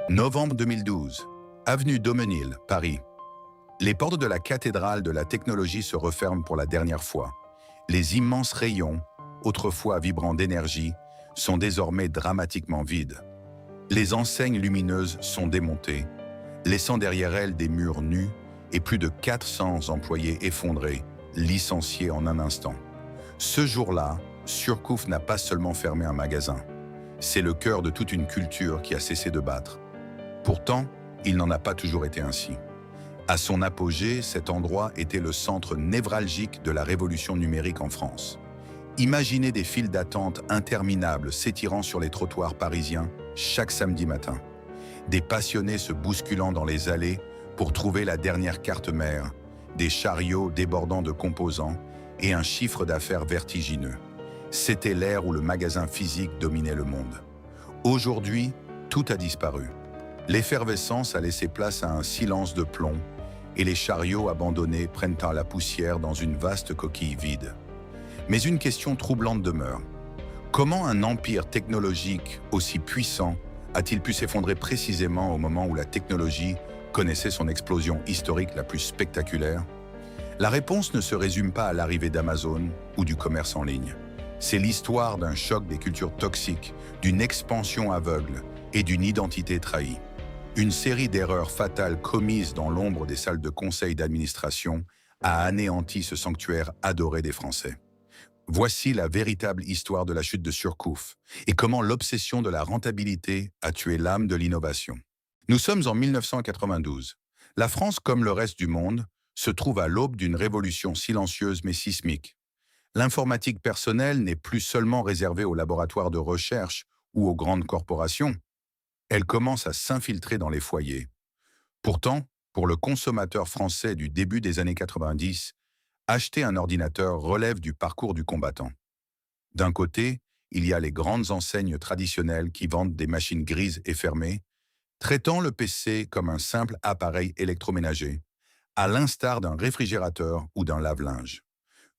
Novembre 2012, avenue Daumesnil, Paris. Les portes de la cathédrale de la technologie se referment pour la dernière fois. Les immenses rayons, autrefois vibrants d'énergie, sont désormais dramatiquement vides. Les enseignes lumineuses sont démontées, laissant derrière elles des murs nus et plus de 400 employés effondrés, licenciés en un instant. Ce jour-là, Surcouf n'a pas seulement fermé un magasin. C'est le cœur de toute une culture qui a cessé de battre. Pourtant, il n'en a pas toujours été ainsi. À son apogée, cet endroit était le centre névralgique de la révolution numérique en France. Imaginez des files d'attente interminables s'étirant sur les trottoirs parisiens chaque samedi matin. Des passionnés se bousculant dans les allées pour trouver la dernière carte mère, des chariots débordant de composants et un chiffre d'affaires vertigineux. C'était l'ère où le magasin physique dominait le monde. Aujourd'hui, tout a disparu. L'effervescence a laissé place à un silence de plomb et les chariots abandonnés prennent à la poussière dans une vaste coquille vide. Mais une question troublante demeure. Comment un empire technologique aussi puissant a-t-il pu s'effondrer précisément au moment où la technologie connaissait son explosion historique la plus spectaculaire? La réponse ne se résume pas à l'arrivée d'Amazon ou du commerce en ligne. C'est l'histoire d'un choc des cultures toxiques, d'une expansion aveugle et d'une identité trahie. Une série d'erreurs fatales commises dans l'ombre des salles de conseil d'administration a anéanti ce sanctuaire adoré des Français. Voici la véritable histoire de la chute de Surcouf et comment l'obsession de la rentabilité a tué l'âme de l'innovation. Nous sommes en 1992. La France, comme le reste du monde, se trouve à l'aube d'une révolution silencieuse mais sismique. L'informatique personnelle n'est plus seulement réservée aux laboratoires de recherche ou aux grandes corporations. Elle commence à s'infiltrer dans les foyers. Pourtant, pour le consommateur français du début des années 90, acheter un ordinateur relève du parcours du combattant. D'un côté, il y a les grandes enseignes traditionnelles qui vendent des machines grises et fermées, traitant le PC comme un simple appareil électroménager, à l'instar d'un réfrigérateur ou d'un lave-linge.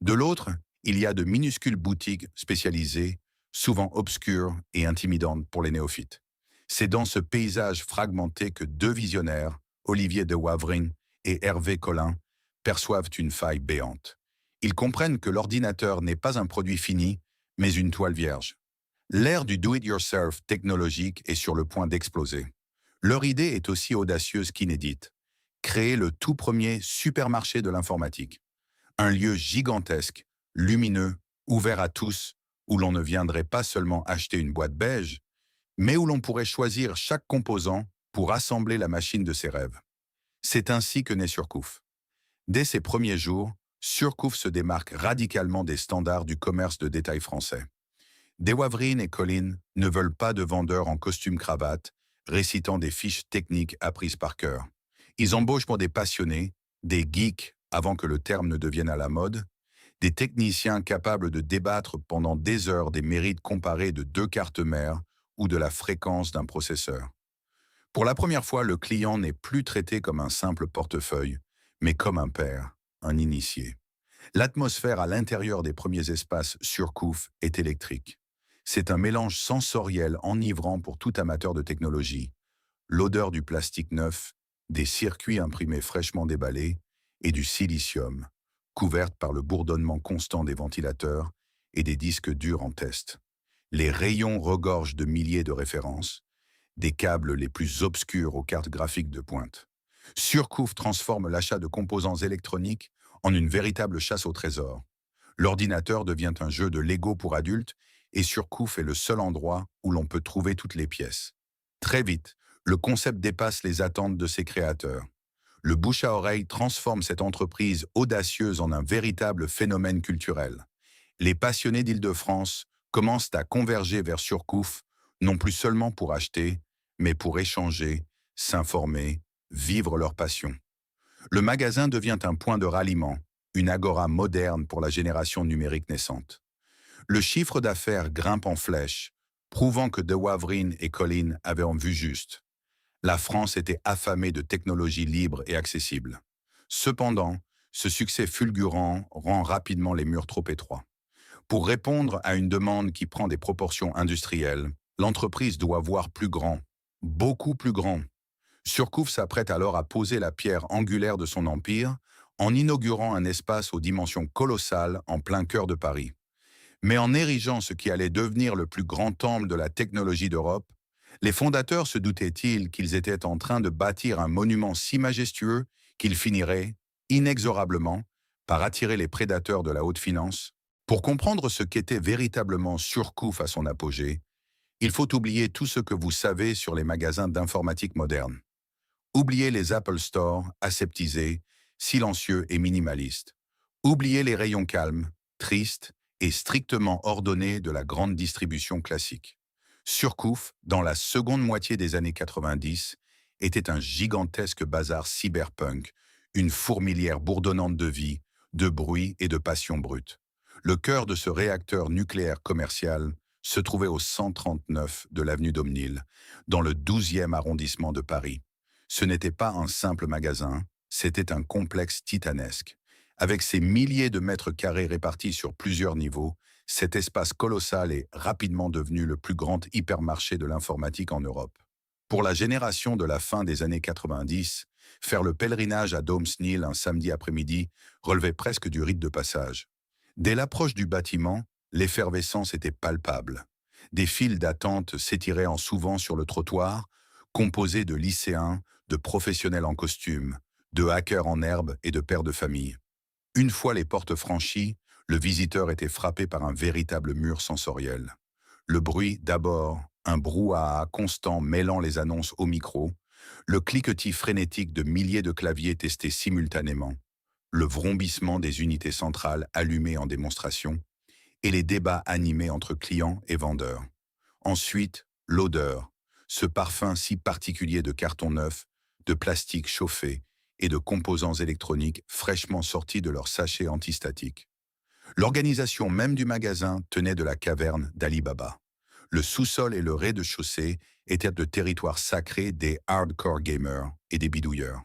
De l'autre, il y a de minuscules boutiques spécialisées, souvent obscures et intimidantes pour les néophytes. C'est dans ce paysage fragmenté que deux visionnaires, Olivier de Wavrine et Hervé Collin, perçoivent une faille béante. Ils comprennent que l'ordinateur n'est pas un produit fini, mais une toile vierge. L'ère du do-it-yourself technologique est sur le point d'exploser. Leur idée est aussi audacieuse qu'inédite. Créer le tout premier supermarché de l'informatique. Un lieu gigantesque, lumineux, ouvert à tous, où l'on ne viendrait pas seulement acheter une boîte beige, mais où l'on pourrait choisir chaque composant pour assembler la machine de ses rêves. C'est ainsi que naît Surcouf. Dès ses premiers jours, Surcouf se démarque radicalement des standards du commerce de détail français. De Wavrine et Collin ne veulent pas de vendeurs en costume-cravate, récitant des fiches techniques apprises par cœur. Ils embauchent pour des passionnés, des geeks avant que le terme ne devienne à la mode, des techniciens capables de débattre pendant des heures des mérites comparés de deux cartes mères ou de la fréquence d'un processeur. Pour la première fois, le client n'est plus traité comme un simple portefeuille, mais comme un père, un initié. L'atmosphère à l'intérieur des premiers espaces Surcouf est électrique. C'est un mélange sensoriel enivrant pour tout amateur de technologie. L'odeur du plastique neuf, des circuits imprimés fraîchement déballés et du silicium, couverte par le bourdonnement constant des ventilateurs et des disques durs en test. Les rayons regorgent de milliers de références, des câbles les plus obscurs aux cartes graphiques de pointe. Surcouf transforme l'achat de composants électroniques en une véritable chasse au trésor. L'ordinateur devient un jeu de Lego pour adultes et Surcouf est le seul endroit où l'on peut trouver toutes les pièces. Très vite, le concept dépasse les attentes de ses créateurs. Le bouche à oreille transforme cette entreprise audacieuse en un véritable phénomène culturel. Les passionnés d'Île-de-France commencent à converger vers Surcouf, non plus seulement pour acheter, mais pour échanger, s'informer, vivre leur passion. Le magasin devient un point de ralliement, une agora moderne pour la génération numérique naissante. Le chiffre d'affaires grimpe en flèche, prouvant que De Wavrine et Collin avaient en vue juste. La France était affamée de technologies libres et accessibles. Cependant, ce succès fulgurant rend rapidement les murs trop étroits. Pour répondre à une demande qui prend des proportions industrielles, l'entreprise doit voir plus grand. beaucoup plus grand. Surcouf s'apprête alors à poser la pierre angulaire de son empire en inaugurant un espace aux dimensions colossales en plein cœur de Paris. Mais en érigeant ce qui allait devenir le plus grand temple de la technologie d'Europe, les fondateurs se doutaient-ils qu'ils étaient en train de bâtir un monument si majestueux qu'il finirait, inexorablement, par attirer les prédateurs de la haute finance? Pour comprendre ce qu'était véritablement Surcouf à son apogée, il faut oublier tout ce que vous savez sur les magasins d'informatique moderne. Oubliez les Apple Store, aseptisés, silencieux et minimalistes. Oubliez les rayons calmes, tristes et strictement ordonnés de la grande distribution classique. Surcouf, dans la seconde moitié des années 90, était un gigantesque bazar cyberpunk, une fourmilière bourdonnante de vie, de bruit et de passion brute. Le cœur de ce réacteur nucléaire commercial se trouvait au 139 de l'avenue d'Aumnil, dans le 12e arrondissement de Paris. Ce n'était pas un simple magasin, c'était un complexe titanesque. Avec ses milliers de mètres carrés répartis sur plusieurs niveaux, cet espace colossal est rapidement devenu le plus grand hypermarché de l'informatique en Europe. Pour la génération de la fin des années 90, faire le pèlerinage à Daumesnil un samedi après-midi relevait presque du rite de passage. Dès l'approche du bâtiment, l'effervescence était palpable. Des files d'attente s'étiraient en souvent sur le trottoir, composés de lycéens, de professionnels en costume, de hackers en herbe et de pères de famille. Une fois les portes franchies, le visiteur était frappé par un véritable mur sensoriel. Le bruit d'abord, un brouhaha constant mêlant les annonces au micro, le cliquetis frénétique de milliers de claviers testés simultanément, le vrombissement des unités centrales allumées en démonstration, et les débats animés entre clients et vendeurs. Ensuite, l'odeur, ce parfum si particulier de carton neuf, de plastique chauffé et de composants électroniques fraîchement sortis de leur sachet antistatique. L'organisation même du magasin tenait de la caverne d'Ali Baba. Le sous-sol et le rez-de-chaussée étaient de territoires sacrés des hardcore gamers et des bidouilleurs.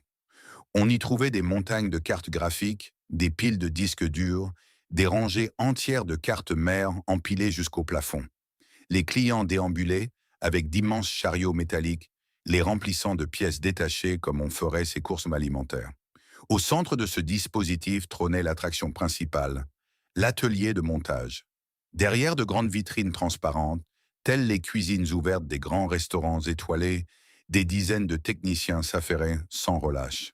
On y trouvait des montagnes de cartes graphiques, des piles de disques durs, des rangées entières de cartes mères empilées jusqu'au plafond. Les clients déambulaient avec d'immenses chariots métalliques, les remplissant de pièces détachées comme on ferait ses courses alimentaires. Au centre de ce dispositif trônait l'attraction principale, l'atelier de montage. Derrière de grandes vitrines transparentes, telles les cuisines ouvertes des grands restaurants étoilés, des dizaines de techniciens s'affairaient sans relâche.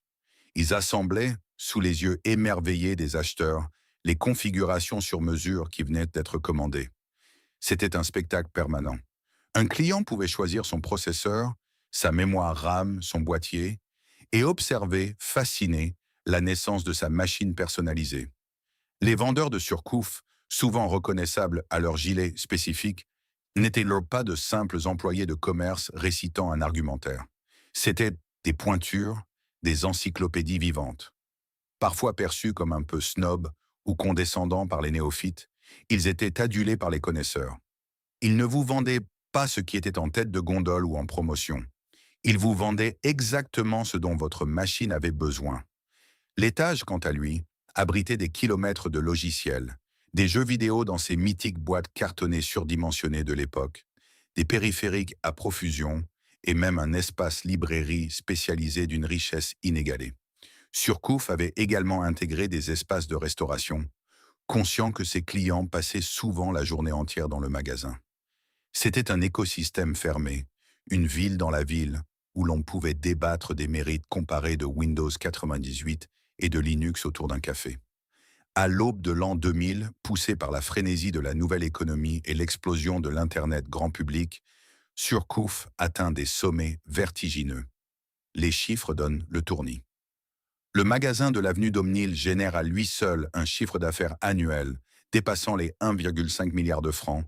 Ils assemblaient, sous les yeux émerveillés des acheteurs, les configurations sur mesure qui venaient d'être commandées. C'était un spectacle permanent. Un client pouvait choisir son processeur, sa mémoire RAM, son boîtier, et observer, fasciné, la naissance de sa machine personnalisée. Les vendeurs de Surcouf, souvent reconnaissables à leur gilet spécifique, n'étaient alors pas de simples employés de commerce récitant un argumentaire. C'étaient des pointures, des encyclopédies vivantes. Parfois perçus comme un peu snobs ou condescendants par les néophytes, ils étaient adulés par les connaisseurs. Ils ne vous vendaient pas ce qui était en tête de gondole ou en promotion. Ils vous vendaient exactement ce dont votre machine avait besoin. L'étage, quant à lui, abritait des kilomètres de logiciels, des jeux vidéo dans ces mythiques boîtes cartonnées surdimensionnées de l'époque, des périphériques à profusion et même un espace librairie spécialisé d'une richesse inégalée. Surcouf avait également intégré des espaces de restauration, conscient que ses clients passaient souvent la journée entière dans le magasin. C'était un écosystème fermé, une ville dans la ville, où l'on pouvait débattre des mérites comparés de Windows 98 et de Linux autour d'un café. À l'aube de l'an 2000, poussé par la frénésie de la nouvelle économie et l'explosion de l'Internet grand public, Surcouf atteint des sommets vertigineux. Les chiffres donnent le tournis. Le magasin de l'avenue d'Aumnil génère à lui seul un chiffre d'affaires annuel dépassant les 1,5 milliard de francs,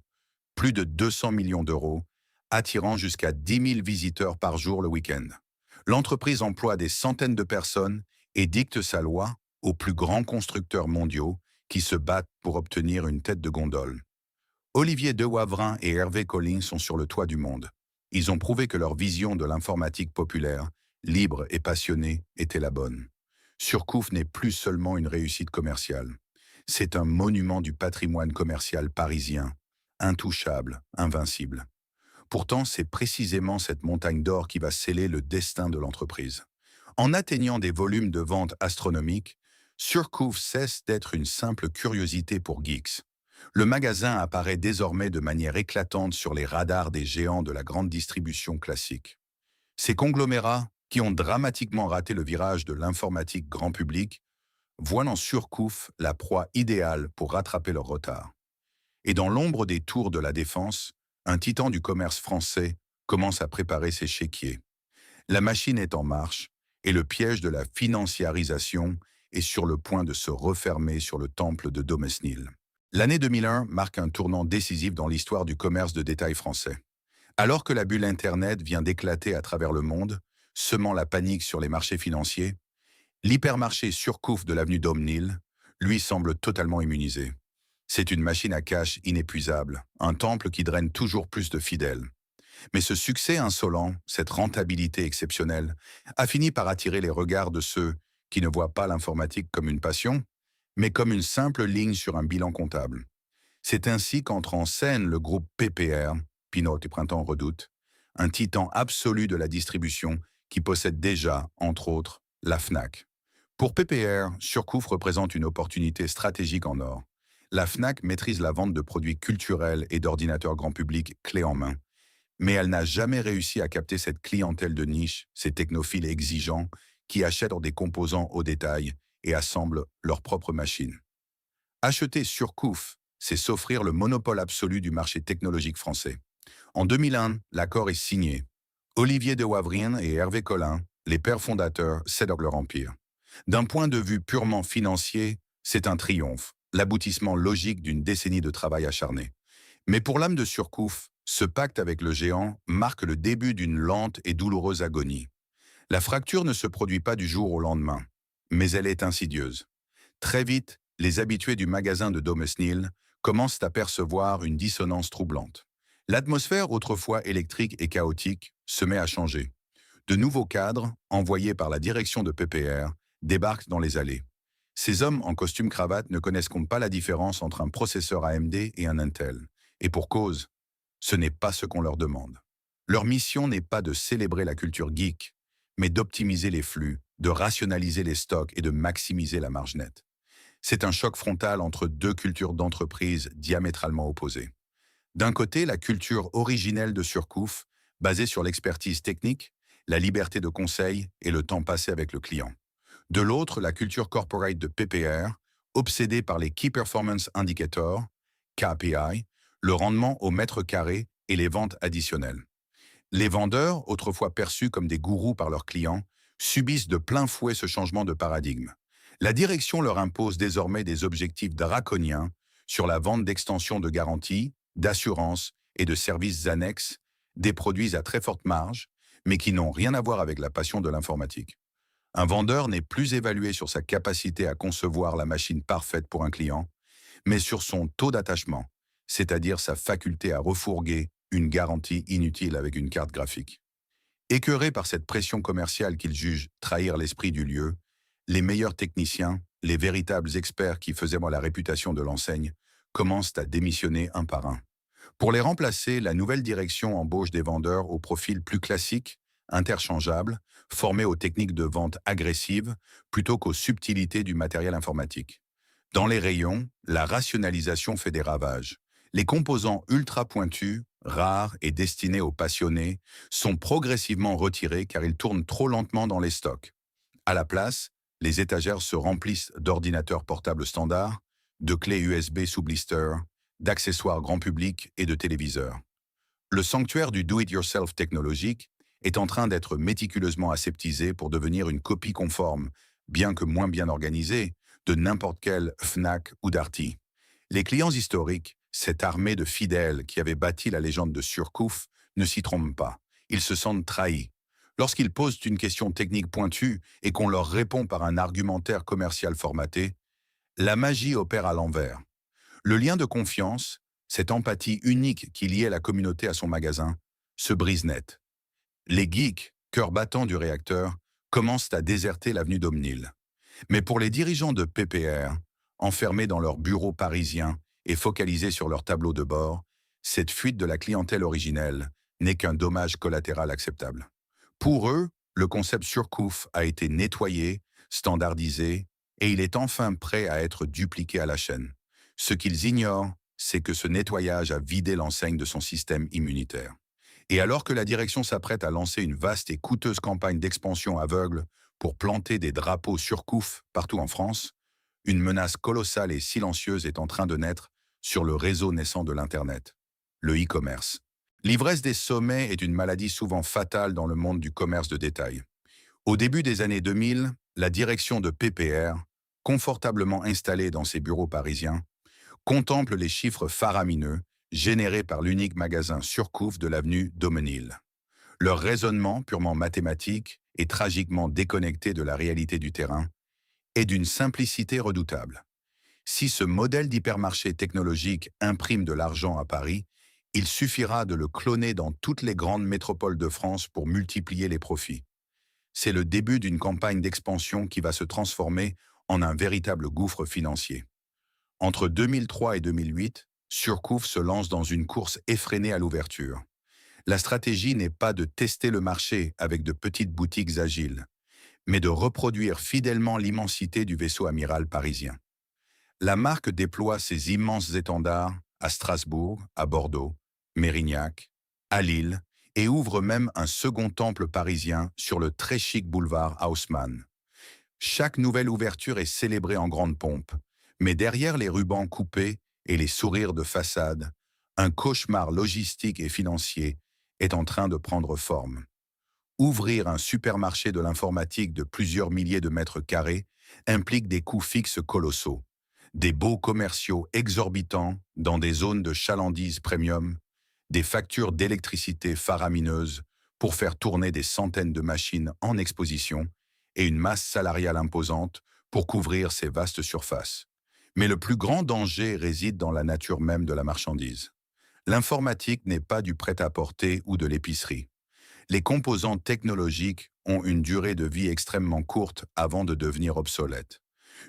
plus de 200 millions d'euros, attirant jusqu'à 10 000 visiteurs par jour le week-end. L'entreprise emploie des centaines de personnes et dicte sa loi aux plus grands constructeurs mondiaux qui se battent pour obtenir une tête de gondole. Olivier Dewavrin et Hervé Collin sont sur le toit du monde. Ils ont prouvé que leur vision de l'informatique populaire, libre et passionnée, était la bonne. Surcouf n'est plus seulement une réussite commerciale. C'est un monument du patrimoine commercial parisien, intouchable, invincible. Pourtant, c'est précisément cette montagne d'or qui va sceller le destin de l'entreprise. En atteignant des volumes de vente astronomiques, Surcouf cesse d'être une simple curiosité pour geeks. Le magasin apparaît désormais de manière éclatante sur les radars des géants de la grande distribution classique. Ces conglomérats, qui ont dramatiquement raté le virage de l'informatique grand public, voient en Surcouf la proie idéale pour rattraper leur retard. Et dans l'ombre des tours de la Défense, un titan du commerce français commence à préparer ses chéquiers. La machine est en marche et le piège de la financiarisation est sur le point de se refermer sur le temple de Domesnil. L'année 2001 marque un tournant décisif dans l'histoire du commerce de détail français. Alors que la bulle Internet vient d'éclater à travers le monde, semant la panique sur les marchés financiers, l'hypermarché Surcouf de l'avenue Daumesnil, lui, semble totalement immunisé. C'est une machine à cash inépuisable, un temple qui draine toujours plus de fidèles. Mais ce succès insolent, cette rentabilité exceptionnelle, a fini par attirer les regards de ceux qui ne voient pas l'informatique comme une passion, mais comme une simple ligne sur un bilan comptable. C'est ainsi qu'entre en scène le groupe PPR, Pinot et Printemps Redoute, un titan absolu de la distribution qui possède déjà, entre autres, la Fnac. Pour PPR, Surcouf représente une opportunité stratégique en or. La Fnac maîtrise la vente de produits culturels et d'ordinateurs grand public clés en main. Mais elle n'a jamais réussi à capter cette clientèle de niche, ces technophiles exigeants qui achètent des composants au détail et assemblent leurs propres machines. Acheter Surcouf, c'est s'offrir le monopole absolu du marché technologique français. En 2001, l'accord est signé. Olivier de Wavrien et Hervé Collin, les pères fondateurs, cèdent leur empire. D'un point de vue purement financier, c'est un triomphe, l'aboutissement logique d'une décennie de travail acharné. Mais pour l'âme de Surcouf, ce pacte avec le géant marque le début d'une lente et douloureuse agonie. La fracture ne se produit pas du jour au lendemain, mais elle est insidieuse. Très vite, les habitués du magasin de Domesnil commencent à percevoir une dissonance troublante. L'atmosphère autrefois électrique et chaotique se met à changer. De nouveaux cadres, envoyés par la direction de PPR, débarquent dans les allées. Ces hommes en costume-cravate ne connaissent pas la différence entre un processeur AMD et un Intel. Et pour cause, ce n'est pas ce qu'on leur demande. Leur mission n'est pas de célébrer la culture geek, mais d'optimiser les flux, de rationaliser les stocks et de maximiser la marge nette. C'est un choc frontal entre deux cultures d'entreprise diamétralement opposées. D'un côté, la culture originelle de Surcouf, basée sur l'expertise technique, la liberté de conseil et le temps passé avec le client. De l'autre, la culture corporate de PPR, obsédée par les Key Performance Indicators, KPI, le rendement au mètre carré et les ventes additionnelles. Les vendeurs, autrefois perçus comme des gourous par leurs clients, subissent de plein fouet ce changement de paradigme. La direction leur impose désormais des objectifs draconiens sur la vente d'extensions de garantie, d'assurance et de services annexes, des produits à très forte marge, mais qui n'ont rien à voir avec la passion de l'informatique. Un vendeur n'est plus évalué sur sa capacité à concevoir la machine parfaite pour un client, mais sur son taux d'attachement, c'est-à-dire sa faculté à refourguer une garantie inutile avec une carte graphique. Écœurés par cette pression commerciale qu'ils jugent trahir l'esprit du lieu, les meilleurs techniciens, les véritables experts qui faisaient la réputation de l'enseigne, commencent à démissionner un par un. Pour les remplacer, la nouvelle direction embauche des vendeurs au profil plus classique, interchangeables, formés aux techniques de vente agressives plutôt qu'aux subtilités du matériel informatique. Dans les rayons, la rationalisation fait des ravages. Les composants ultra pointus, rares et destinés aux passionnés, sont progressivement retirés car ils tournent trop lentement dans les stocks. À la place, les étagères se remplissent d'ordinateurs portables standards, de clés USB sous blister, d'accessoires grand public et de téléviseurs. Le sanctuaire du do-it-yourself technologique est en train d'être méticuleusement aseptisé pour devenir une copie conforme, bien que moins bien organisée, de n'importe quel Fnac ou Darty. Les clients historiques, cette armée de fidèles qui avait bâti la légende de Surcouf, ne s'y trompent pas. Ils se sentent trahis. Lorsqu'ils posent une question technique pointue et qu'on leur répond par un argumentaire commercial formaté, la magie opère à l'envers. Le lien de confiance, cette empathie unique qui liait la communauté à son magasin, se brise net. Les geeks, cœur battant du réacteur, commencent à déserter l'avenue Daumesnil. Mais pour les dirigeants de PPR, enfermés dans leurs bureaux parisiens et focalisés sur leur tableau de bord, cette fuite de la clientèle originelle n'est qu'un dommage collatéral acceptable. Pour eux, le concept Surcouf a été nettoyé, standardisé, et il est enfin prêt à être dupliqué à la chaîne. Ce qu'ils ignorent, c'est que ce nettoyage a vidé l'enseigne de son système immunitaire. Et alors que la direction s'apprête à lancer une vaste et coûteuse campagne d'expansion aveugle pour planter des drapeaux Surcouf partout en France, une menace colossale et silencieuse est en train de naître sur le réseau naissant de l'Internet, le e-commerce. L'ivresse des sommets est une maladie souvent fatale dans le monde du commerce de détail. Au début des années 2000, la direction de PPR, confortablement installée dans ses bureaux parisiens, contemple les chiffres faramineux générés par l'unique magasin Surcouf de l'avenue Daumesnil. Leur raisonnement, purement mathématique et tragiquement déconnecté de la réalité du terrain, est d'une simplicité redoutable. Si ce modèle d'hypermarché technologique imprime de l'argent à Paris, il suffira de le cloner dans toutes les grandes métropoles de France pour multiplier les profits. C'est le début d'une campagne d'expansion qui va se transformer en un véritable gouffre financier. Entre 2003 et 2008, Surcouf se lance dans une course effrénée à l'ouverture. La stratégie n'est pas de tester le marché avec de petites boutiques agiles, mais de reproduire fidèlement l'immensité du vaisseau amiral parisien. La marque déploie ses immenses étendards à Strasbourg, à Bordeaux, Mérignac, à Lille, et ouvre même un second temple parisien sur le très chic boulevard Haussmann. Chaque nouvelle ouverture est célébrée en grande pompe, mais derrière les rubans coupés et les sourires de façade, un cauchemar logistique et financier est en train de prendre forme. Ouvrir un supermarché de l'informatique de plusieurs milliers de mètres carrés implique des coûts fixes colossaux, des baux commerciaux exorbitants dans des zones de chalandise premium, des factures d'électricité faramineuses pour faire tourner des centaines de machines en exposition et une masse salariale imposante pour couvrir ces vastes surfaces. Mais le plus grand danger réside dans la nature même de la marchandise. L'informatique n'est pas du prêt-à-porter ou de l'épicerie. Les composants technologiques ont une durée de vie extrêmement courte avant de devenir obsolètes.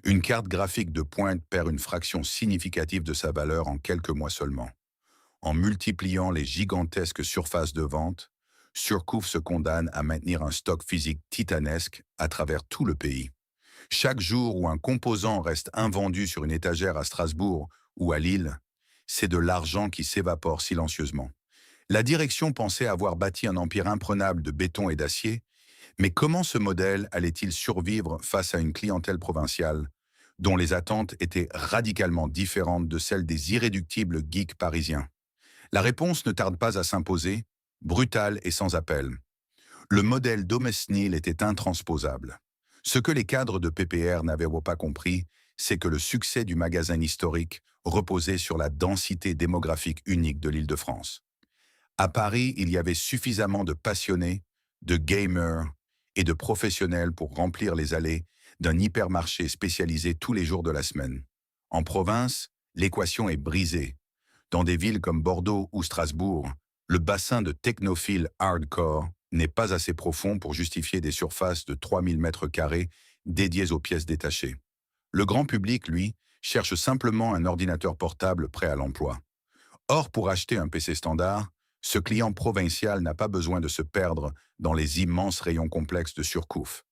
Une carte graphique de pointe perd une fraction significative de sa valeur en quelques mois seulement. En multipliant les gigantesques surfaces de vente, Surcouf se condamne à maintenir un stock physique titanesque à travers tout le pays. Chaque jour où un composant reste invendu sur une étagère à Strasbourg ou à Lille, c'est de l'argent qui s'évapore silencieusement. La direction pensait avoir bâti un empire imprenable de béton et d'acier, mais comment ce modèle allait-il survivre face à une clientèle provinciale dont les attentes étaient radicalement différentes de celles des irréductibles geeks parisiens? La réponse ne tarde pas à s'imposer, brutale et sans appel. Le modèle Daumesnil était intransposable. Ce que les cadres de PPR n'avaient pas compris, c'est que le succès du magasin historique reposait sur la densité démographique unique de l'Île-de-France. À Paris, il y avait suffisamment de passionnés, de gamers et de professionnels pour remplir les allées d'un hypermarché spécialisé tous les jours de la semaine. En province, l'équation est brisée. Dans des villes comme Bordeaux ou Strasbourg, le bassin de technophiles hardcore n'est pas assez profond pour justifier des surfaces de 3000 mètres carrés dédiées aux pièces détachées. Le grand public, lui, cherche simplement un ordinateur portable prêt à l'emploi. Or, pour acheter un PC standard, ce client provincial n'a pas besoin de se perdre dans les immenses rayons complexes de Surcouf.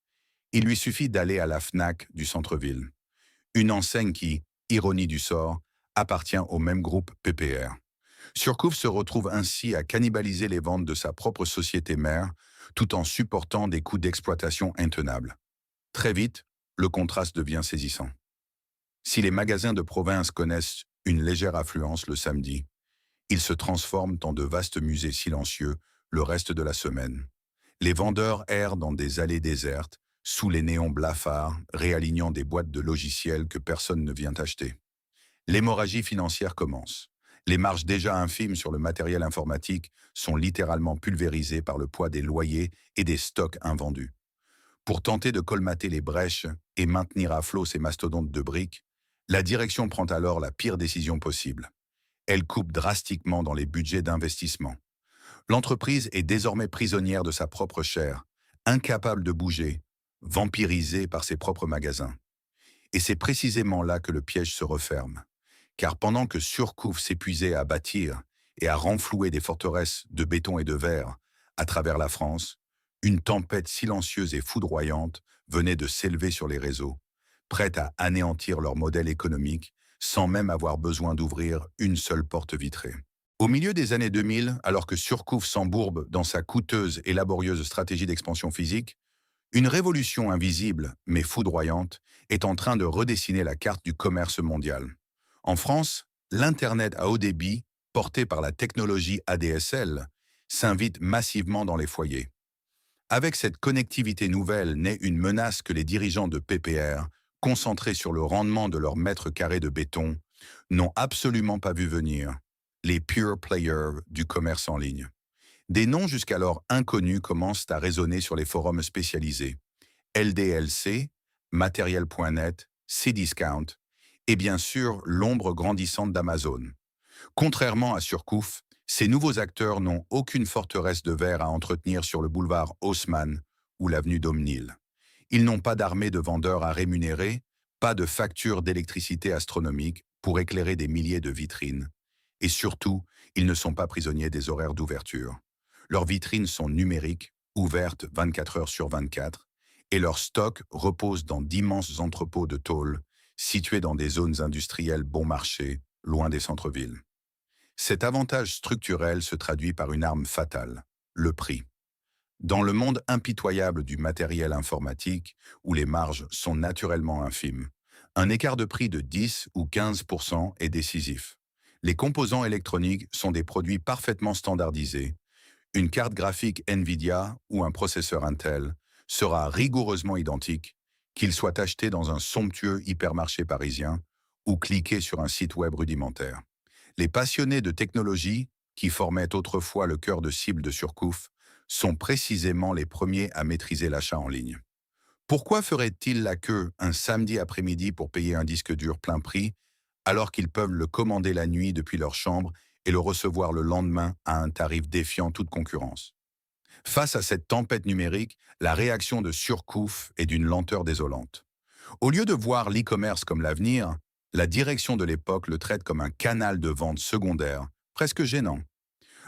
Il lui suffit d'aller à la Fnac du centre-ville. Une enseigne qui, ironie du sort, appartient au même groupe PPR. Surcouf se retrouve ainsi à cannibaliser les ventes de sa propre société mère, tout en supportant des coûts d'exploitation intenables. Très vite, le contraste devient saisissant. Si les magasins de province connaissent une légère affluence le samedi, ils se transforment en de vastes musées silencieux le reste de la semaine. Les vendeurs errent dans des allées désertes, sous les néons blafards, réalignant des boîtes de logiciels que personne ne vient acheter. L'hémorragie financière commence. Les marges déjà infimes sur le matériel informatique sont littéralement pulvérisées par le poids des loyers et des stocks invendus. Pour tenter de colmater les brèches et maintenir à flot ces mastodontes de briques, la direction prend alors la pire décision possible. Elle coupe drastiquement dans les budgets d'investissement. L'entreprise est désormais prisonnière de sa propre chair, incapable de bouger, vampirisée par ses propres magasins. Et c'est précisément là que le piège se referme. Car pendant que Surcouf s'épuisait à bâtir et à renflouer des forteresses de béton et de verre à travers la France, une tempête silencieuse et foudroyante venait de s'élever sur les réseaux, prête à anéantir leur modèle économique sans même avoir besoin d'ouvrir une seule porte vitrée. Au milieu des années 2000, alors que Surcouf s'embourbe dans sa coûteuse et laborieuse stratégie d'expansion physique, une révolution invisible, mais foudroyante, est en train de redessiner la carte du commerce mondial. En France, l'Internet à haut débit, porté par la technologie ADSL, s'invite massivement dans les foyers. Avec cette connectivité nouvelle naît une menace que les dirigeants de PPR, concentrés sur le rendement de leur mètre carré de béton, n'ont absolument pas vu venir: les pure players du commerce en ligne. Des noms jusqu'alors inconnus commencent à résonner sur les forums spécialisés: LDLC, Matériel.net, Cdiscount, et bien sûr l'ombre grandissante d'Amazon. Contrairement à Surcouf, ces nouveaux acteurs n'ont aucune forteresse de verre à entretenir sur le boulevard Haussmann ou l'avenue Daumesnil. Ils n'ont pas d'armée de vendeurs à rémunérer, pas de factures d'électricité astronomiques pour éclairer des milliers de vitrines. Et surtout, ils ne sont pas prisonniers des horaires d'ouverture. Leurs vitrines sont numériques, ouvertes 24 heures sur 24, et leurs stocks reposent dans d'immenses entrepôts de tôle, situés dans des zones industrielles bon marché, loin des centres-villes. Cet avantage structurel se traduit par une arme fatale: le prix. Dans le monde impitoyable du matériel informatique, où les marges sont naturellement infimes, un écart de prix de 10 ou 15% est décisif. Les composants électroniques sont des produits parfaitement standardisés. Une carte graphique NVIDIA ou un processeur Intel sera rigoureusement identique, qu'il soit acheté dans un somptueux hypermarché parisien ou cliqué sur un site web rudimentaire. Les passionnés de technologie, qui formaient autrefois le cœur de cible de Surcouf, sont précisément les premiers à maîtriser l'achat en ligne. Pourquoi feraient-ils la queue un samedi après-midi pour payer un disque dur plein prix, alors qu'ils peuvent le commander la nuit depuis leur chambre et le recevoir le lendemain à un tarif défiant toute concurrence? Face à cette tempête numérique, la réaction de Surcouf est d'une lenteur désolante. Au lieu de voir l'e-commerce comme l'avenir, la direction de l'époque le traite comme un canal de vente secondaire, presque gênant.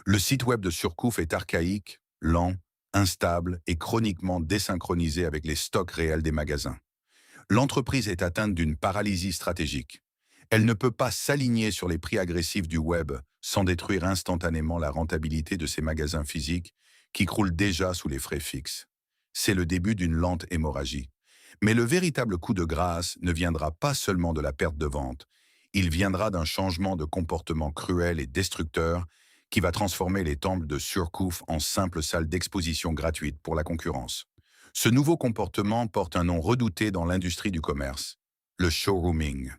Le site web de Surcouf est archaïque, lent, instable et chroniquement désynchronisé avec les stocks réels des magasins. L'entreprise est atteinte d'une paralysie stratégique. Elle ne peut pas s'aligner sur les prix agressifs du web sans détruire instantanément la rentabilité de ses magasins physiques qui croulent déjà sous les frais fixes. C'est le début d'une lente hémorragie. Mais le véritable coup de grâce ne viendra pas seulement de la perte de vente, il viendra d'un changement de comportement cruel et destructeur qui va transformer les temples de Surcouf en simples salles d'exposition gratuites pour la concurrence. Ce nouveau comportement porte un nom redouté dans l'industrie du commerce: le showrooming.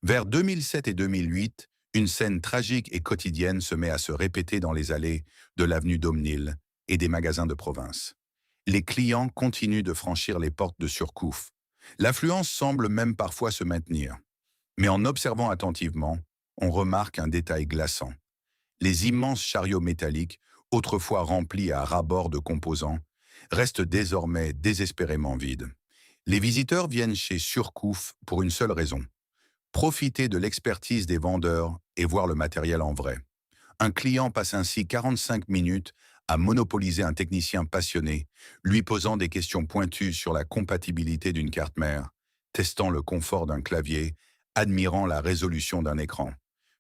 Vers 2007 et 2008, une scène tragique et quotidienne se met à se répéter dans les allées de l'avenue Daumesnil et des magasins de province. Les clients continuent de franchir les portes de Surcouf. L'affluence semble même parfois se maintenir. Mais en observant attentivement, on remarque un détail glaçant. Les immenses chariots métalliques, autrefois remplis à ras-bord de composants, restent désormais désespérément vides. Les visiteurs viennent chez Surcouf pour une seule raison: profiter de l'expertise des vendeurs et voir le matériel en vrai. Un client passe ainsi 45 minutes à monopoliser un technicien passionné, lui posant des questions pointues sur la compatibilité d'une carte mère, testant le confort d'un clavier, admirant la résolution d'un écran.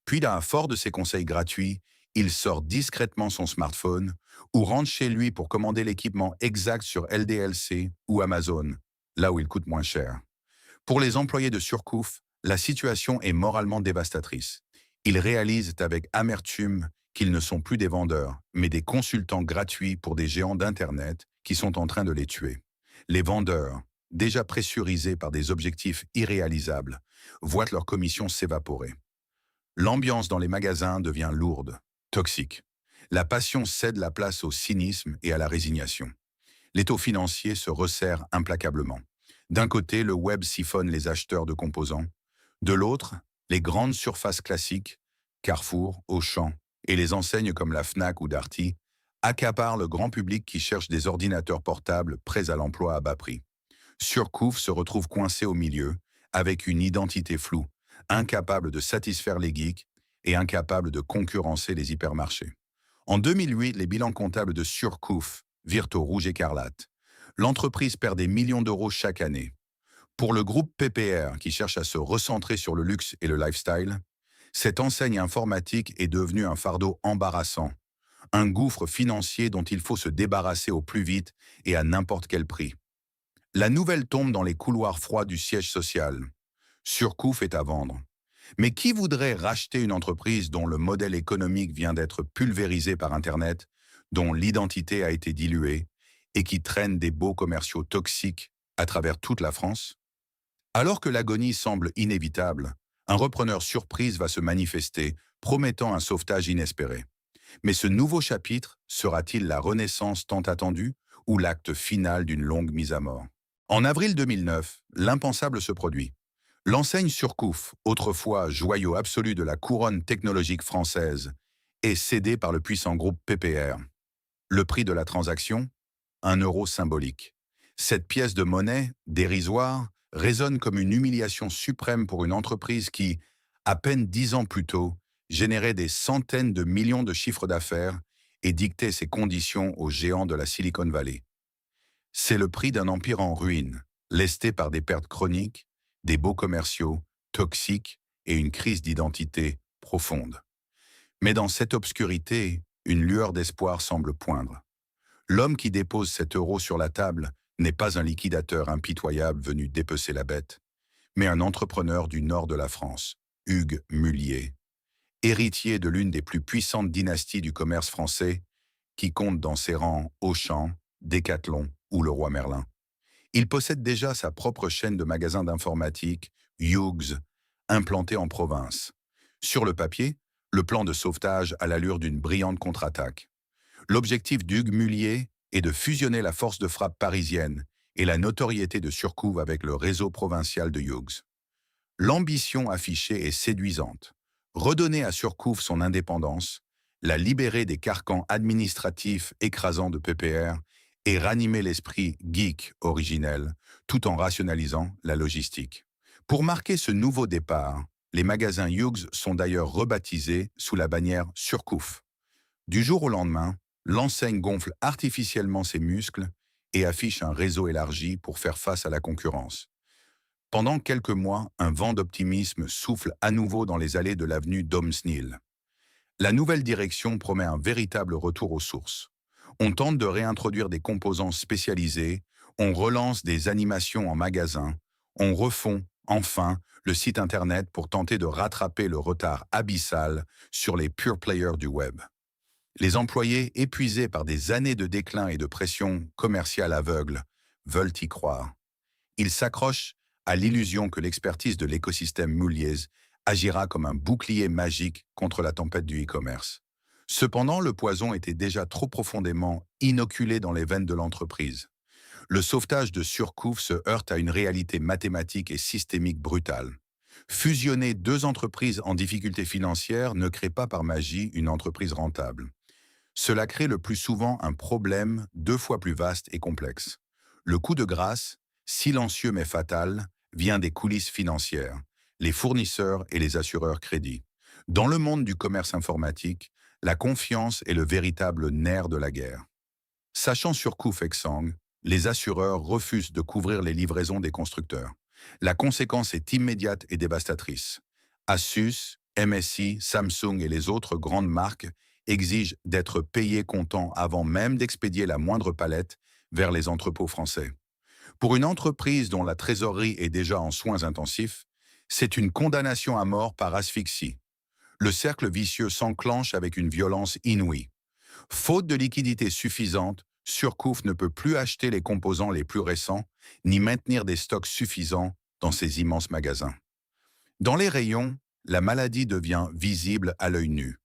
Puis, fort de ses conseils gratuits, il sort discrètement son smartphone ou rentre chez lui pour commander l'équipement exact sur LDLC ou Amazon, là où il coûte moins cher. Pour les employés de Surcouf, la situation est moralement dévastatrice. Ils réalisent avec amertume qu'ils ne sont plus des vendeurs, mais des consultants gratuits pour des géants d'Internet qui sont en train de les tuer. Les vendeurs, déjà pressurisés par des objectifs irréalisables, voient leur commission s'évaporer. L'ambiance dans les magasins devient lourde, toxique. La passion cède la place au cynisme et à la résignation. L'étau financier se resserre implacablement. D'un côté, le web siphonne les acheteurs de composants. De l'autre, les grandes surfaces classiques, Carrefour, Auchan, et les enseignes comme la Fnac ou Darty, accaparent le grand public qui cherche des ordinateurs portables prêts à l'emploi à bas prix. Surcouf se retrouve coincé au milieu, avec une identité floue, incapable de satisfaire les geeks, et incapable de concurrencer les hypermarchés. En 2008, les bilans comptables de Surcouf virent au rouge écarlate. L'entreprise perd des millions d'euros chaque année. Pour le groupe PPR, qui cherche à se recentrer sur le luxe et le lifestyle, cette enseigne informatique est devenue un fardeau embarrassant, un gouffre financier dont il faut se débarrasser au plus vite et à n'importe quel prix. La nouvelle tombe dans les couloirs froids du siège social. Surcouf est à vendre. Mais qui voudrait racheter une entreprise dont le modèle économique vient d'être pulvérisé par Internet, dont l'identité a été diluée et qui traîne des baux commerciaux toxiques à travers toute la France? Alors que l'agonie semble inévitable, un repreneur surprise va se manifester, promettant un sauvetage inespéré. Mais ce nouveau chapitre sera-t-il la renaissance tant attendue ou l'acte final d'une longue mise à mort? En avril 2009, l'impensable se produit. L'enseigne Surcouf, autrefois joyau absolu de la couronne technologique française, est cédée par le puissant groupe PPR. Le prix de la transaction? 1 euro symbolique. Cette pièce de monnaie, dérisoire, résonne comme une humiliation suprême pour une entreprise qui, à peine 10 ans plus tôt, générait des centaines de millions de chiffres d'affaires et dictait ses conditions aux géants de la Silicon Valley. C'est le prix d'un empire en ruine, lesté par des pertes chroniques, des baux commerciaux toxiques et une crise d'identité profonde. Mais dans cette obscurité, une lueur d'espoir semble poindre. L'homme qui dépose 7 € sur la table n'est pas un liquidateur impitoyable venu dépecer la bête, mais un entrepreneur du nord de la France, Hugues Mullier, héritier de l'une des plus puissantes dynasties du commerce français, qui compte dans ses rangs Auchan, Decathlon ou le Roi Merlin. Il possède déjà sa propre chaîne de magasins d'informatique, Hughes, implantée en province. Sur le papier, le plan de sauvetage a l'allure d'une brillante contre-attaque. L'objectif d'Hugues Mullier est de fusionner la force de frappe parisienne et la notoriété de Surcouf avec le réseau provincial de Hughes. L'ambition affichée est séduisante. Redonner à Surcouf son indépendance, la libérer des carcans administratifs écrasants de PPR et ranimer l'esprit geek originel, tout en rationalisant la logistique. Pour marquer ce nouveau départ, les magasins Hughes sont d'ailleurs rebaptisés sous la bannière Surcouf. Du jour au lendemain, l'enseigne gonfle artificiellement ses muscles et affiche un réseau élargi pour faire face à la concurrence. Pendant quelques mois, un vent d'optimisme souffle à nouveau dans les allées de l'avenue d'Omsnil. La nouvelle direction promet un véritable retour aux sources. On tente de réintroduire des composants spécialisés, on relance des animations en magasin, on refond, enfin, le site Internet pour tenter de rattraper le retard abyssal sur les pure players du web. Les employés, épuisés par des années de déclin et de pression commerciale aveugle, veulent y croire. Ils s'accrochent à l'illusion que l'expertise de l'écosystème Mulliez agira comme un bouclier magique contre la tempête du e-commerce. Cependant, le poison était déjà trop profondément inoculé dans les veines de l'entreprise. Le sauvetage de Surcouf se heurte à une réalité mathématique et systémique brutale. Fusionner deux entreprises en difficulté financière ne crée pas par magie une entreprise rentable. Cela crée le plus souvent un problème 2 fois plus vaste et complexe. Le coup de grâce, silencieux mais fatal, vient des coulisses financières, les fournisseurs et les assureurs crédits. Dans le monde du commerce informatique, la confiance est le véritable nerf de la guerre. Sachant Surcouf exsangue, les assureurs refusent de couvrir les livraisons des constructeurs. La conséquence est immédiate et dévastatrice. Asus, MSI, Samsung et les autres grandes marques exigent d'être payés comptant avant même d'expédier la moindre palette vers les entrepôts français. Pour une entreprise dont la trésorerie est déjà en soins intensifs, c'est une condamnation à mort par asphyxie. Le cercle vicieux s'enclenche avec une violence inouïe. Faute de liquidité suffisante, Surcouf ne peut plus acheter les composants les plus récents, ni maintenir des stocks suffisants dans ses immenses magasins. Dans les rayons, la maladie devient visible à l'œil nu.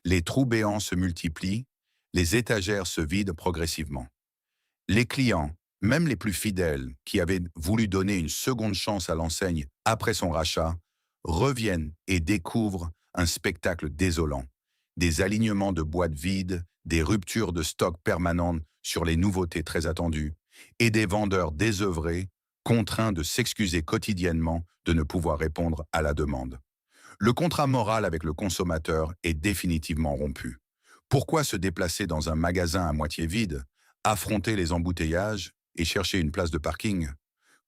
Les trous béants se multiplient, les étagères se vident progressivement. Les clients, même les plus fidèles, qui avaient voulu donner une seconde chance à l'enseigne après son rachat, reviennent et découvrent un spectacle désolant. Des alignements de boîtes vides, des ruptures de stock permanentes sur les nouveautés très attendues, et des vendeurs désœuvrés, contraints de s'excuser quotidiennement de ne pouvoir répondre à la demande. Le contrat moral avec le consommateur est définitivement rompu. Pourquoi se déplacer dans un magasin à moitié vide, affronter les embouteillages et chercher une place de parking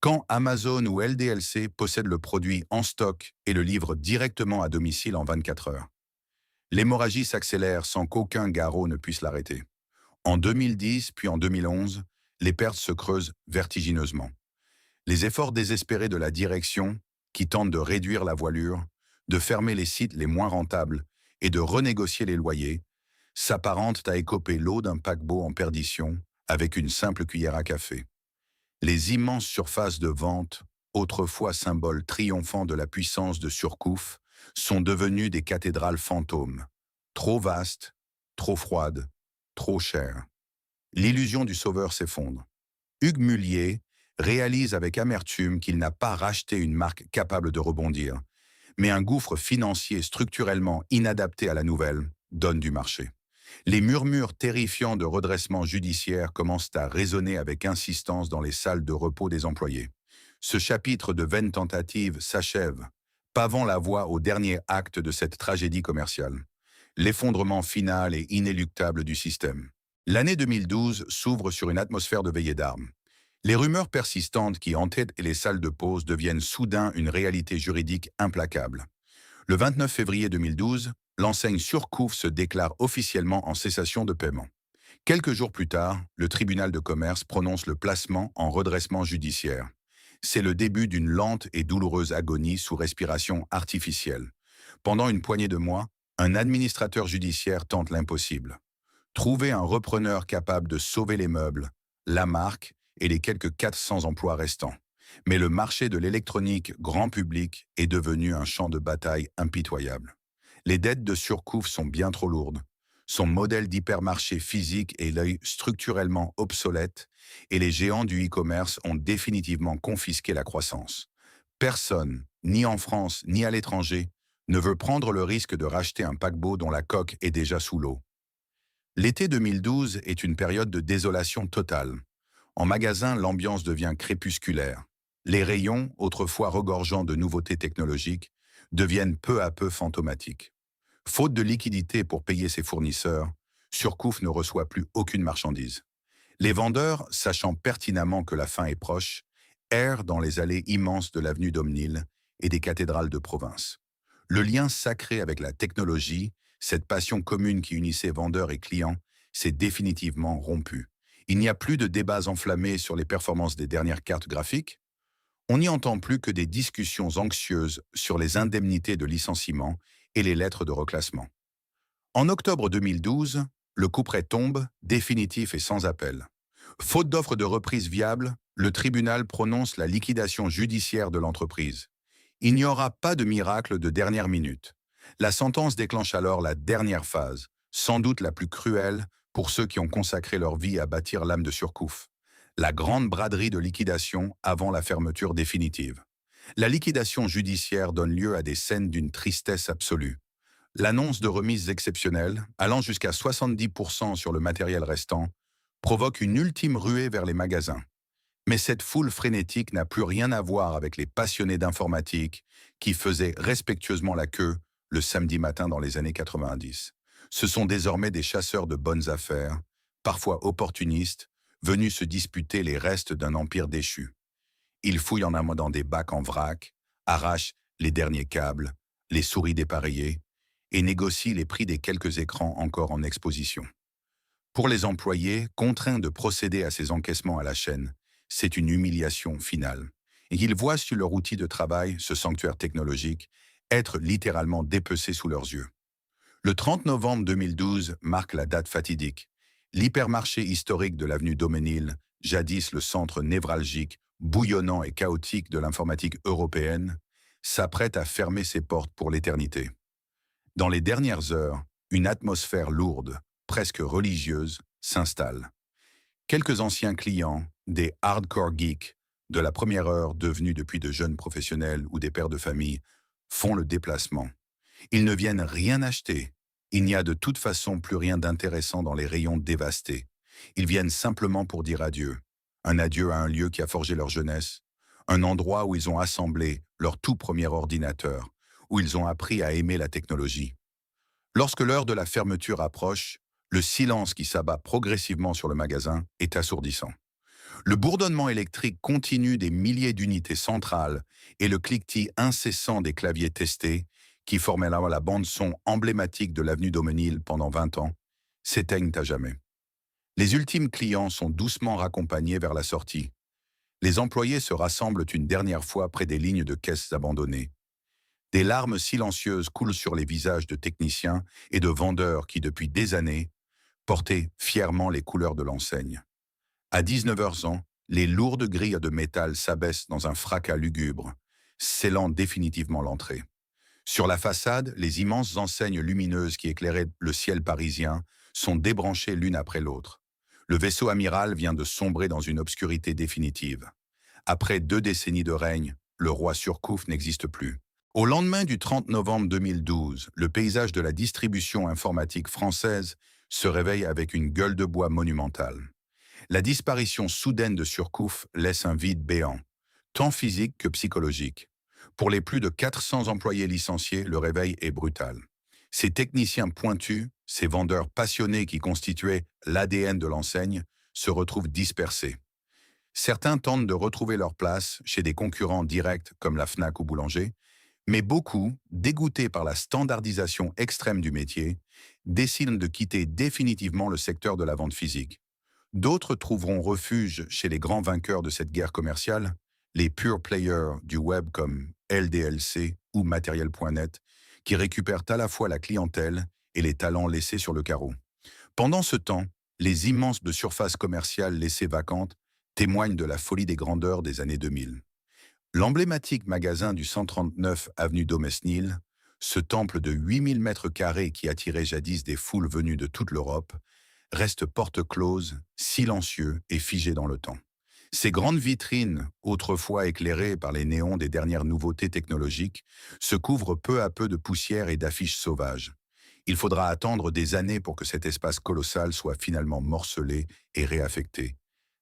quand Amazon ou LDLC possèdent le produit en stock et le livrent directement à domicile en 24 heures? L'hémorragie s'accélère sans qu'aucun garrot ne puisse l'arrêter. En 2010 puis en 2011, les pertes se creusent vertigineusement. Les efforts désespérés de la direction, qui tente de réduire la voilure, de fermer les sites les moins rentables et de renégocier les loyers, s'apparentent à écoper l'eau d'un paquebot en perdition avec une simple cuillère à café. Les immenses surfaces de vente, autrefois symboles triomphants de la puissance de Surcouf, sont devenues des cathédrales fantômes. Trop vastes, trop froides, trop chères. L'illusion du sauveur s'effondre. Hugues Mullier réalise avec amertume qu'il n'a pas racheté une marque capable de rebondir, mais un gouffre financier structurellement inadapté à la nouvelle donne du marché. Les murmures terrifiants de redressement judiciaire commencent à résonner avec insistance dans les salles de repos des employés. Ce chapitre de vaines tentatives s'achève, pavant la voie au dernier acte de cette tragédie commerciale. L'effondrement final et inéluctable du système. L'année 2012 s'ouvre sur une atmosphère de veillée d'armes. Les rumeurs persistantes qui entêtent les salles de pause deviennent soudain une réalité juridique implacable. Le 29 février 2012, l'enseigne Surcouf se déclare officiellement en cessation de paiement. Quelques jours plus tard, le tribunal de commerce prononce le placement en redressement judiciaire. C'est le début d'une lente et douloureuse agonie sous respiration artificielle. Pendant une poignée de mois, un administrateur judiciaire tente l'impossible. Trouver un repreneur capable de sauver les meubles, la marque et les quelques 400 emplois restants. Mais le marché de l'électronique grand public est devenu un champ de bataille impitoyable. Les dettes de Surcouf sont bien trop lourdes. Son modèle d'hypermarché physique est l'œil structurellement obsolète et les géants du e-commerce ont définitivement confisqué la croissance. Personne, ni en France ni à l'étranger, ne veut prendre le risque de racheter un paquebot dont la coque est déjà sous l'eau. L'été 2012 est une période de désolation totale. En magasin, l'ambiance devient crépusculaire. Les rayons, autrefois regorgeants de nouveautés technologiques, deviennent peu à peu fantomatiques. Faute de liquidité pour payer ses fournisseurs, Surcouf ne reçoit plus aucune marchandise. Les vendeurs, sachant pertinemment que la fin est proche, errent dans les allées immenses de l'avenue d'Aumnil et des cathédrales de province. Le lien sacré avec la technologie, cette passion commune qui unissait vendeurs et clients, s'est définitivement rompu. Il n'y a plus de débats enflammés sur les performances des dernières cartes graphiques. On n'y entend plus que des discussions anxieuses sur les indemnités de licenciement et les lettres de reclassement. En octobre 2012, le couperet tombe, définitif et sans appel. Faute d'offre de reprise viable, le tribunal prononce la liquidation judiciaire de l'entreprise. Il n'y aura pas de miracle de dernière minute. La sentence déclenche alors la dernière phase, sans doute la plus cruelle pour ceux qui ont consacré leur vie à bâtir l'âme de Surcouf. La grande braderie de liquidation avant la fermeture définitive. La liquidation judiciaire donne lieu à des scènes d'une tristesse absolue. L'annonce de remises exceptionnelles, allant jusqu'à 70% sur le matériel restant, provoque une ultime ruée vers les magasins. Mais cette foule frénétique n'a plus rien à voir avec les passionnés d'informatique qui faisaient respectueusement la queue le samedi matin dans les années 90. Ce sont désormais des chasseurs de bonnes affaires, parfois opportunistes, venus se disputer les restes d'un empire déchu. Ils fouillent en amont dans des bacs en vrac, arrachent les derniers câbles, les souris dépareillées et négocient les prix des quelques écrans encore en exposition. Pour les employés, contraints de procéder à ces encaissements à la chaîne, c'est une humiliation finale. Et ils voient sur leur outil de travail, ce sanctuaire technologique, être littéralement dépecé sous leurs yeux. Le 30 novembre 2012 marque la date fatidique. L'hypermarché historique de l'avenue Daumesnil, jadis le centre névralgique, bouillonnant et chaotique de l'informatique européenne, s'apprête à fermer ses portes pour l'éternité. Dans les dernières heures, une atmosphère lourde, presque religieuse, s'installe. Quelques anciens clients, des hardcore geeks, de la première heure devenus depuis de jeunes professionnels ou des pères de famille, font le déplacement. Ils ne viennent rien acheter. Il n'y a de toute façon plus rien d'intéressant dans les rayons dévastés. Ils viennent simplement pour dire adieu. Un adieu à un lieu qui a forgé leur jeunesse, un endroit où ils ont assemblé leur tout premier ordinateur, où ils ont appris à aimer la technologie. Lorsque l'heure de la fermeture approche, le silence qui s'abat progressivement sur le magasin est assourdissant. Le bourdonnement électrique continu des milliers d'unités centrales et le cliquetis incessant des claviers testés, qui formaient alors la bande-son emblématique de l'avenue Daumesnil pendant 20 ans, s'éteignent à jamais. Les ultimes clients sont doucement raccompagnés vers la sortie. Les employés se rassemblent une dernière fois près des lignes de caisses abandonnées. Des larmes silencieuses coulent sur les visages de techniciens et de vendeurs qui, depuis des années, portaient fièrement les couleurs de l'enseigne. À 19h ans, les lourdes grilles de métal s'abaissent dans un fracas lugubre, scellant définitivement l'entrée. Sur la façade, les immenses enseignes lumineuses qui éclairaient le ciel parisien sont débranchées l'une après l'autre. Le vaisseau amiral vient de sombrer dans une obscurité définitive. Après 2 décennies de règne, le roi Surcouf n'existe plus. Au lendemain du 30 novembre 2012, le paysage de la distribution informatique française se réveille avec une gueule de bois monumentale. La disparition soudaine de Surcouf laisse un vide béant, tant physique que psychologique. Pour les plus de 400 employés licenciés, le réveil est brutal. Ces techniciens pointus, ces vendeurs passionnés qui constituaient l'ADN de l'enseigne, se retrouvent dispersés. Certains tentent de retrouver leur place chez des concurrents directs comme la Fnac ou Boulanger, mais beaucoup, dégoûtés par la standardisation extrême du métier, décident de quitter définitivement le secteur de la vente physique. D'autres trouveront refuge chez les grands vainqueurs de cette guerre commerciale, les pure players du web comme LDLC ou Matériel.net, qui récupèrent à la fois la clientèle et les talents laissés sur le carreau. Pendant ce temps, les immenses de surfaces commerciales laissées vacantes témoignent de la folie des grandeurs des années 2000. L'emblématique magasin du 139 avenue Daumesnil, ce temple de 8000 mètres carrés qui attirait jadis des foules venues de toute l'Europe, reste porte close, silencieux et figé dans le temps. Ces grandes vitrines, autrefois éclairées par les néons des dernières nouveautés technologiques, se couvrent peu à peu de poussière et d'affiches sauvages. Il faudra attendre des années pour que cet espace colossal soit finalement morcelé et réaffecté,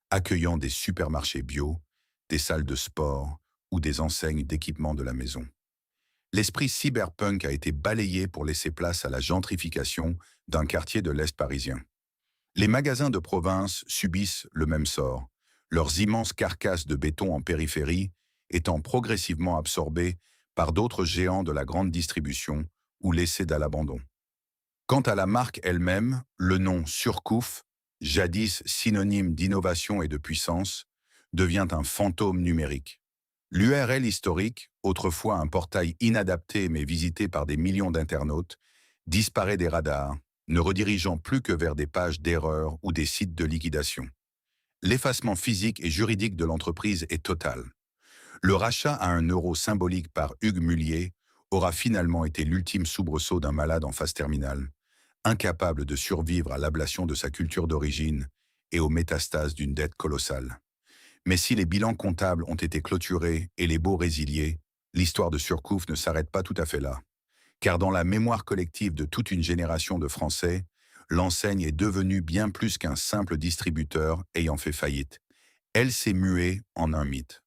accueillant des supermarchés bio, des salles de sport ou des enseignes d'équipement de la maison. L'esprit cyberpunk a été balayé pour laisser place à la gentrification d'un quartier de l'Est parisien. Les magasins de province subissent le même sort, leurs immenses carcasses de béton en périphérie étant progressivement absorbées par d'autres géants de la grande distribution ou laissés à l'abandon. Quant à la marque elle-même, le nom Surcouf, jadis synonyme d'innovation et de puissance, devient un fantôme numérique. L'URL historique, autrefois un portail inadapté mais visité par des millions d'internautes, disparaît des radars, ne redirigeant plus que vers des pages d'erreur ou des sites de liquidation. L'effacement physique et juridique de l'entreprise est total. Le rachat à €1 symbolique par Hugues Mullier aura finalement été l'ultime soubresaut d'un malade en phase terminale, incapable de survivre à l'ablation de sa culture d'origine et aux métastases d'une dette colossale. Mais si les bilans comptables ont été clôturés et les baux résiliés, l'histoire de Surcouf ne s'arrête pas tout à fait là. Car dans la mémoire collective de toute une génération de Français, l'enseigne est devenue bien plus qu'un simple distributeur ayant fait faillite. Elle s'est muée en un mythe.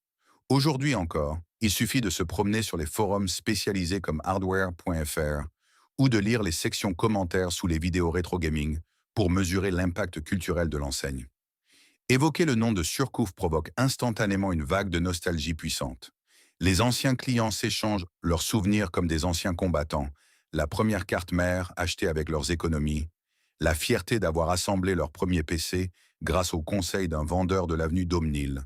Aujourd'hui encore, il suffit de se promener sur les forums spécialisés comme hardware.fr ou de lire les sections commentaires sous les vidéos rétro gaming pour mesurer l'impact culturel de l'enseigne. Évoquer le nom de Surcouf provoque instantanément une vague de nostalgie puissante. Les anciens clients s'échangent leurs souvenirs comme des anciens combattants, la première carte mère achetée avec leurs économies, la fierté d'avoir assemblé leur premier PC grâce au conseil d'un vendeur de l'avenue Daumesnil,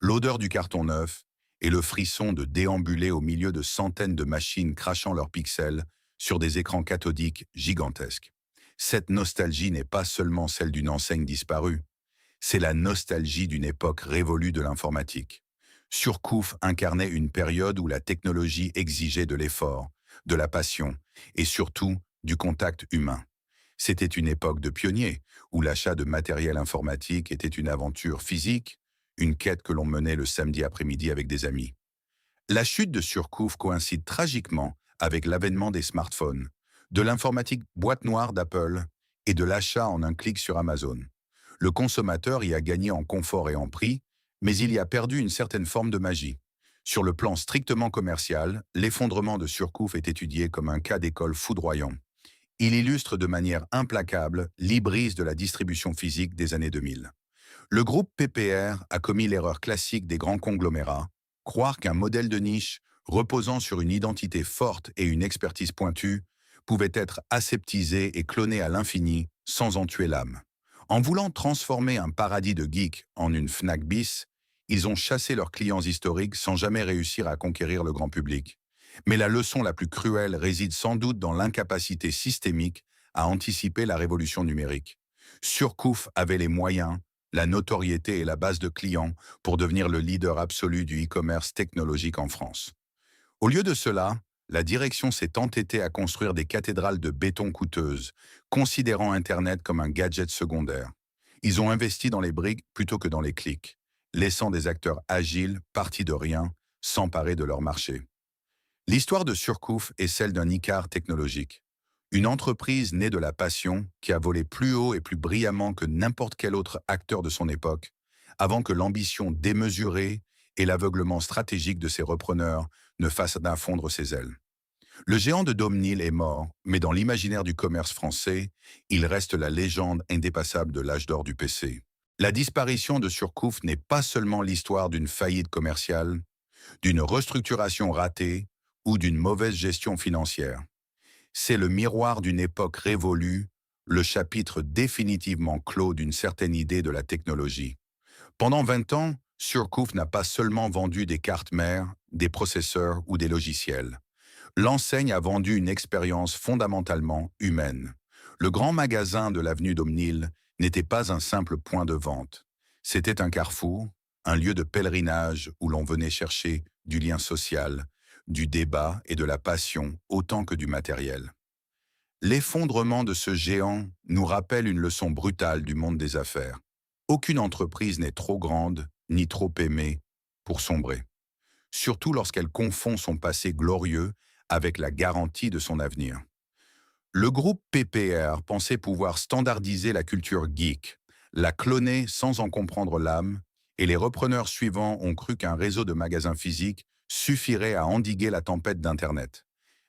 l'odeur du carton neuf et le frisson de déambuler au milieu de centaines de machines crachant leurs pixels sur des écrans cathodiques gigantesques. Cette nostalgie n'est pas seulement celle d'une enseigne disparue, c'est la nostalgie d'une époque révolue de l'informatique. Surcouf incarnait une période où la technologie exigeait de l'effort, de la passion et surtout du contact humain. C'était une époque de pionniers, où l'achat de matériel informatique était une aventure physique, une quête que l'on menait le samedi après-midi avec des amis. La chute de Surcouf coïncide tragiquement avec l'avènement des smartphones, de l'informatique boîte noire d'Apple et de l'achat en un clic sur Amazon. Le consommateur y a gagné en confort et en prix, mais il y a perdu une certaine forme de magie. Sur le plan strictement commercial, l'effondrement de Surcouf est étudié comme un cas d'école foudroyant. Il illustre de manière implacable l'hybris de la distribution physique des années 2000. Le groupe PPR a commis l'erreur classique des grands conglomérats, croire qu'un modèle de niche, reposant sur une identité forte et une expertise pointue, pouvait être aseptisé et cloné à l'infini sans en tuer l'âme. En voulant transformer un paradis de geeks en une Fnac bis, ils ont chassé leurs clients historiques sans jamais réussir à conquérir le grand public. Mais la leçon la plus cruelle réside sans doute dans l'incapacité systémique à anticiper la révolution numérique. Surcouf avait les moyens, la notoriété et la base de clients pour devenir le leader absolu du e-commerce technologique en France. Au lieu de cela, la direction s'est entêtée à construire des cathédrales de béton coûteuses, considérant Internet comme un gadget secondaire. Ils ont investi dans les briques plutôt que dans les clics, laissant des acteurs agiles, partis de rien, s'emparer de leur marché. L'histoire de Surcouf est celle d'un Icare technologique. Une entreprise née de la passion qui a volé plus haut et plus brillamment que n'importe quel autre acteur de son époque, avant que l'ambition démesurée et l'aveuglement stratégique de ses repreneurs ne fassent d'infondre ses ailes. Le géant de Daumesnil est mort, mais dans l'imaginaire du commerce français, il reste la légende indépassable de l'âge d'or du PC. La disparition de Surcouf n'est pas seulement l'histoire d'une faillite commerciale, d'une restructuration ratée ou d'une mauvaise gestion financière. C'est le miroir d'une époque révolue, le chapitre définitivement clos d'une certaine idée de la technologie. Pendant 20 ans, Surcouf n'a pas seulement vendu des cartes mères, des processeurs ou des logiciels. L'enseigne a vendu une expérience fondamentalement humaine. Le grand magasin de l'avenue Daumesnil n'était pas un simple point de vente. C'était un carrefour, un lieu de pèlerinage où l'on venait chercher du lien social, du débat et de la passion autant que du matériel. L'effondrement de ce géant nous rappelle une leçon brutale du monde des affaires. Aucune entreprise n'est trop grande ni trop aimée pour sombrer, surtout lorsqu'elle confond son passé glorieux avec la garantie de son avenir. Le groupe PPR pensait pouvoir standardiser la culture geek, la cloner sans en comprendre l'âme, et les repreneurs suivants ont cru qu'un réseau de magasins physiques suffirait à endiguer la tempête d'Internet.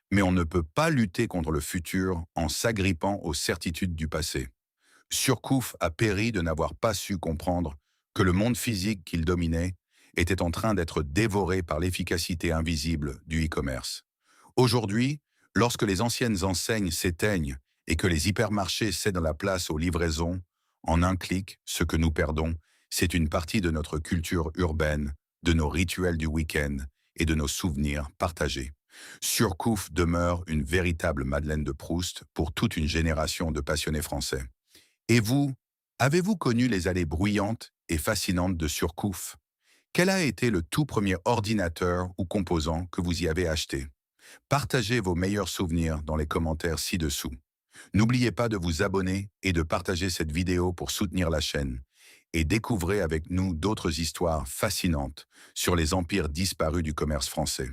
Mais on ne peut pas lutter contre le futur en s'agrippant aux certitudes du passé. Surcouf a péri de n'avoir pas su comprendre que le monde physique qu'il dominait était en train d'être dévoré par l'efficacité invisible du e-commerce. Aujourd'hui, lorsque les anciennes enseignes s'éteignent et que les hypermarchés cèdent la place aux livraisons, en un clic, ce que nous perdons, c'est une partie de notre culture urbaine, de nos rituels du week-end et de nos souvenirs partagés. Surcouf demeure une véritable Madeleine de Proust pour toute une génération de passionnés français. Et vous, avez-vous connu les allées bruyantes et fascinantes de Surcouf? Quel a été le tout premier ordinateur ou composant que vous y avez acheté? Partagez vos meilleurs souvenirs dans les commentaires ci-dessous. N'oubliez pas de vous abonner et de partager cette vidéo pour soutenir la chaîne. Et découvrez avec nous d'autres histoires fascinantes sur les empires disparus du commerce français.